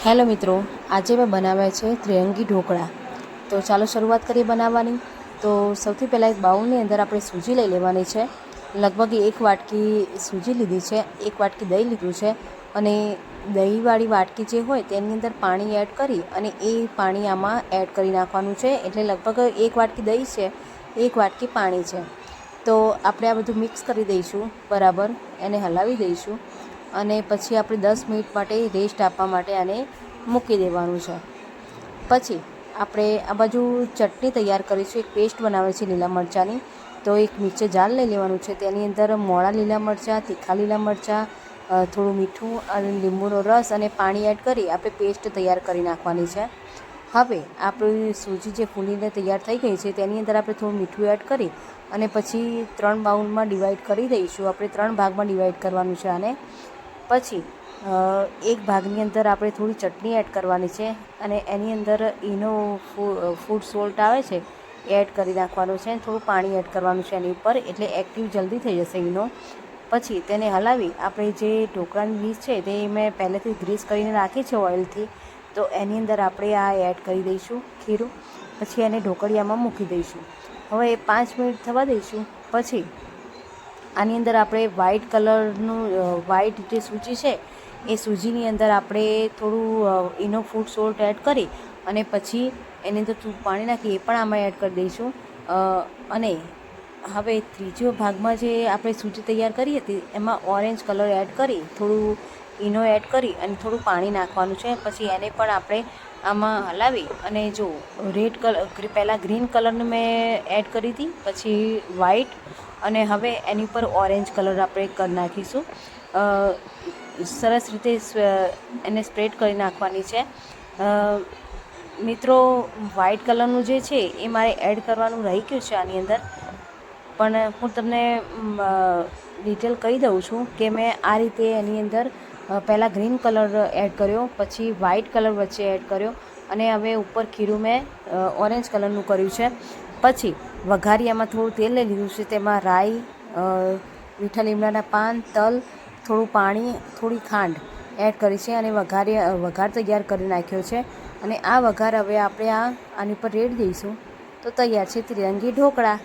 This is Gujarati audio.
હેલો મિત્રો, આજે મેં બનાવ્યા છે ત્રિરંગી ઢોકળા. તો ચાલો શરૂઆત કરીએ બનાવવાની. તો સૌથી પહેલાં એક બાઉલની અંદર આપણે સૂજી લઈ લેવાની છે. લગભગ 1 વાટકી સૂજી લીધી છે, 1 વાટકી દહીં લીધું છે અને દહીંવાળી વાટકી જે હોય તેની અંદર પાણી એડ કરી અને એ પાણી આમાં એડ કરી નાખવાનું છે. એટલે લગભગ 1 વાટકી દહીં છે, 1 વાટકી પાણી છે. તો આપણે આ બધું મિક્સ કરી દઈશું, બરાબર એને હલાવી દઈશું અને પછી આપણે 10 મિનિટ માટે રેસ્ટ આપવા માટે આને મૂકી દેવાનું છે. પછી આપણે આ બાજુ ચટણી તૈયાર કરીશું. એક પેસ્ટ બનાવે છે લીલા મરચાંની. તો એક નીચે જાર લઈ લેવાનું છે, તેની અંદર મોળા લીલા મરચાં, તીખા લીલા મરચાં, થોડું મીઠું અને લીંબુનો રસ અને પાણી એડ કરી આપણે પેસ્ટ તૈયાર કરી નાખવાની છે. હવે આપણી સૂજી જે ફૂલીને તૈયાર થઈ ગઈ છે તેની અંદર આપણે થોડું મીઠું એડ કરી અને પછી 3 બાઉલમાં ડિવાઈડ કરી દઈશું. આપણે 3 ભાગમાં ડિવાઈડ કરવાનું છે આને. પછી એક ભાગની અંદર આપણે થોડી ચટણી એડ કરવાની છે અને એની અંદર ઈનો ફૂડ સોલ્ટ આવે છે એ એડ કરી નાખવાનું છે. થોડું પાણી એડ કરવાનું છે એની ઉપર, એટલે એક્ટિવ જલ્દી થઈ જશે ઈનો. પછી તેને હલાવી આપણે જે ઢોકળાની ડીશ છે તે મેં પહેલેથી ગ્રીસ કરીને રાખી છે ઓઇલથી, તો એની અંદર આપણે આ એડ કરી દઈશું ખીરું. પછી એને ઢોકળિયામાં મૂકી દઈશું. હવે 5 મિનિટ થવા દઈશું. પછી આની અંદર આપણે વ્હાઈટ જે સૂજી છે એ સૂજીની અંદર આપણે થોડું ઈનો ફૂડ સોલ્ટ એડ કરી અને પછી એની અંદર થોડું પાણી નાખી એ પણ આમાં એડ કરી દઈશું. અને હવે ત્રીજો ભાગમાં જે આપણે સૂજી તૈયાર કરી હતી એમાં ઓરેન્જ કલર એડ કરી, થોડું ઈનો એડ કરી અને થોડું પાણી નાખવાનું છે. પછી એને પણ આપણે આમાં હલાવી અને જો રેડ કલર, પહેલાં ગ્રીન કલરની મેં એડ કરી હતી, પછી વ્હાઈટ અને હવે એની ઉપર ઓરેન્જ કલર આપણે કરી નાખીશું. સરસ રીતે એને સ્પ્રેડ કરી નાખવાની છે. મિત્રો, વ્હાઈટ કલરનું જે છે એ મારે એડ કરવાનું રહી ગયું છે આની અંદર, પણ હું તમને ડિટેલ કહી દઉં છું કે મેં આ રીતે એની અંદર પહેલાં ગ્રીન કલર એડ કર્યો, પછી વ્હાઈટ કલર વચ્ચે એડ કર્યો અને હવે ઉપર ખીરું મેં ઓરેન્જ કલરનું કર્યું છે. પછી વઘારિયામાં થોડું તેલ લઈ લીધું છે, તેમાં રાઈ, મીઠા લીમડાના પાન, તલ, થોડું પાણી, થોડી ખાંડ એડ કરી છે અને વઘાર તૈયાર કરી નાખ્યો છે. અને આ વઘાર હવે આપણે આની પર રેડી દઈશું. તો તૈયાર છે ત્રિરંગી ઢોકળા.